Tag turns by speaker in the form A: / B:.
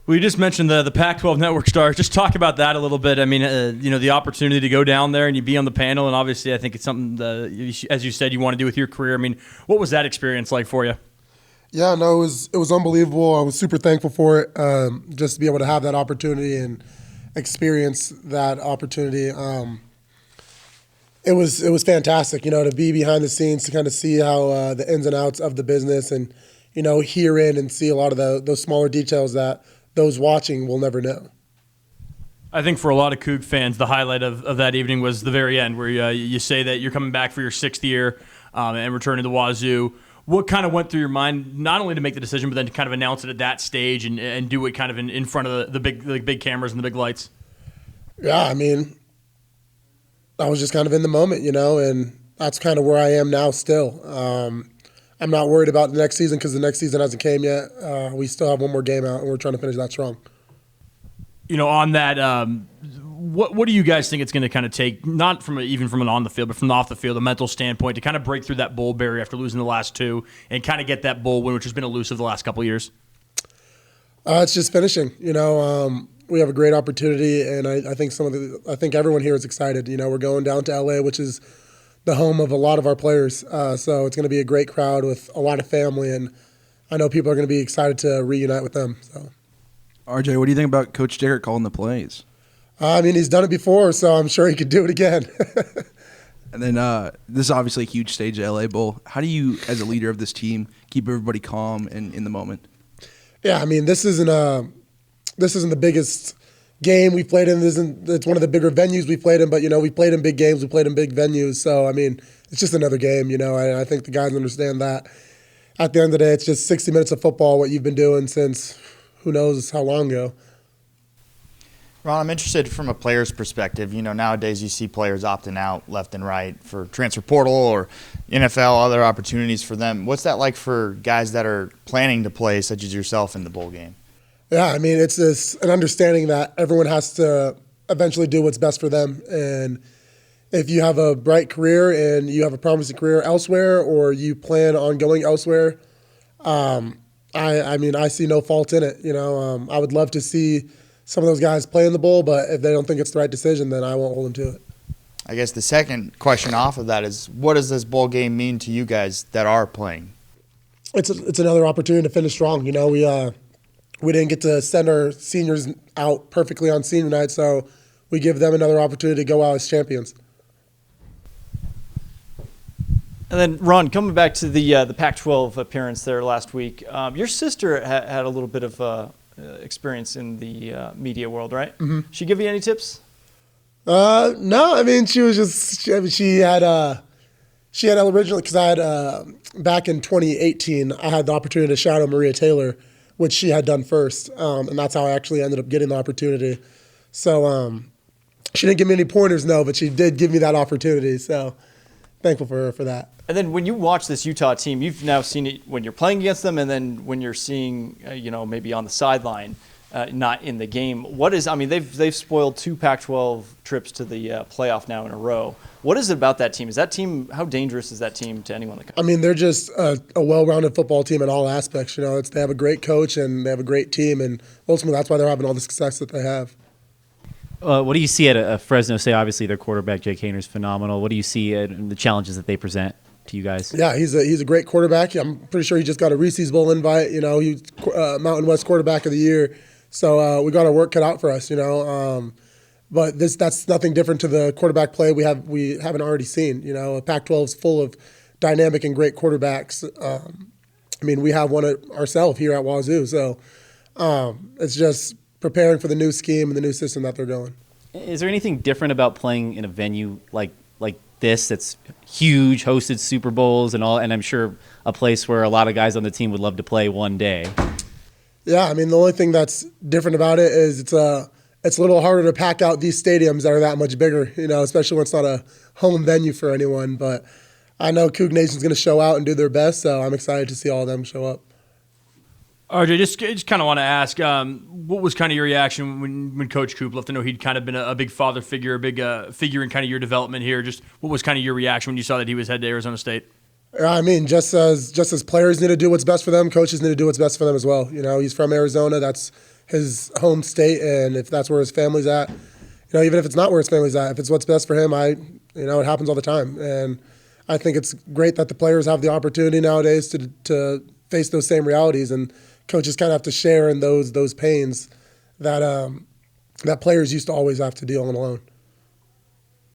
A: Well, you just mentioned the Pac12 Network stars. Just talk about that a little bit. I mean, the opportunity to go down there and you be on the panel, and obviously I think it's something that, as you said, you want to do with your career. I mean, what was that experience like for you?
B: Yeah, no, it was unbelievable. I was super thankful for it, just to be able to have that opportunity and experience that opportunity. It was fantastic, to be behind the scenes, to kind of see how the ins and outs of the business, and hear in and see a lot of those smaller details that those watching will never know.
A: I think for a lot of Coug fans, the highlight of that evening was the very end, where you say that you're coming back for your 6th year and returning to Wazoo. What kind of went through your mind, not only to make the decision, but then to kind of announce it at that stage and do it kind of in front of the big cameras and the big lights?
B: Yeah, I mean, I was just kind of in the moment, and that's kind of where I am now still. I'm not worried about the next season because the next season hasn't came yet. We still have one more game out, and we're trying to finish that strong.
A: On that, what do you guys think it's going to kind of take, not even from an on the field, but from the off the field, a mental standpoint, to kind of break through that bowl barrier after losing the last 2 and kind of get that bowl win, which has been elusive the last couple of years?
B: It's just finishing. We have a great opportunity, and I think everyone here is excited. We're going down to LA, which is the home of a lot of our players. So it's going to be a great crowd with a lot of family, and I know people are going to be excited to reunite with them. So,
C: RJ, what do you think about Coach Dickert calling the plays?
B: I mean, he's done it before, so I'm sure he could do it again.
C: And then this is obviously a huge stage, the LA Bowl. How do you, as a leader of this team, keep everybody calm and in the moment?
B: Yeah, I mean, this isn't the biggest game we've played in. It's one of the bigger venues we played in, but, we played in big games. We played in big venues. So, I mean, it's just another game, I think the guys understand that. At the end of the day, it's just 60 minutes of football, what you've been doing since who knows how long ago.
D: Ron, I'm interested from a player's perspective. Nowadays you see players opting out left and right for transfer portal or NFL, other opportunities for them. What's that like for guys that are planning to play, such as yourself, in the bowl game?
B: Yeah, I mean, it's an understanding that everyone has to eventually do what's best for them. And if you have a bright career and you have a promising career elsewhere, or you plan on going elsewhere, I mean, I see no fault in it. I would love to see some of those guys play in the bowl, but if they don't think it's the right decision, then I won't hold them to it.
D: I guess the second question off of that is, what does this bowl game mean to you guys that are playing?
B: It's another opportunity to finish strong. We didn't get to send our seniors out perfectly on senior night, so we give them another opportunity to go out as champions.
E: And then, Ron, coming back to the Pac-12 appearance there last week, your sister had a little bit of experience in the media world, right? Mm-hmm. She give you any tips?
B: No, I mean, she was just she had originally, because I had back in 2018, I had the opportunity to shadow Maria Taylor, which she had done first, and that's how I actually ended up getting the opportunity. So she didn't give me any pointers, no, but she did give me that opportunity. So thankful for her for that.
E: And then when you watch this Utah team, you've now seen it when you're playing against them, and then when you're seeing, maybe on the sideline, not in the game. They've spoiled 2 Pac-12 trips to the playoff now in a row. What is it about that team? How dangerous is that team to anyone that comes?
B: I mean, they're just a well-rounded football team in all aspects. They have a great coach and they have a great team, and ultimately that's why they're having all the success that they have.
F: What do you see at Fresno State? Obviously, their quarterback, Jake Hayner's phenomenal. What do you see in the challenges that they present to you guys?
B: Yeah, he's a great quarterback. I'm pretty sure he just got a Reese's Bowl invite. He's Mountain West Quarterback of the Year. So we got our work cut out for us. But that's nothing different to the quarterback play we haven't already seen. Pac-12 is full of dynamic and great quarterbacks. We have one ourselves here at Wazoo. So it's just preparing for the new scheme and the new system that they're going.
F: Is there anything different about playing in a venue like this that's huge, hosted Super Bowls and all, and I'm sure a place where a lot of guys on the team would love to play one day?
B: Yeah, the only thing that's different about it is it's a little harder to pack out these stadiums that are that much bigger, especially when it's not a home venue for anyone. But I know Coug Nation's going to show out and do their best, so I'm excited to see all of them show up.
A: RJ, just kind of want to ask, what was kind of your reaction when Coach Coop left? I know he'd kind of been a big father figure, a big figure in kind of your development here. Just what was kind of your reaction when you saw that he was head to Arizona State?
B: Just as players need to do what's best for them, coaches need to do what's best for them as well. He's from Arizona. That's his home state, and if that's where his family's at, even if it's not where his family's at, if it's what's best for him, it happens all the time. And I think it's great that the players have the opportunity nowadays to face those same realities, and coaches kind of have to share in those pains that that players used to always have to deal in alone.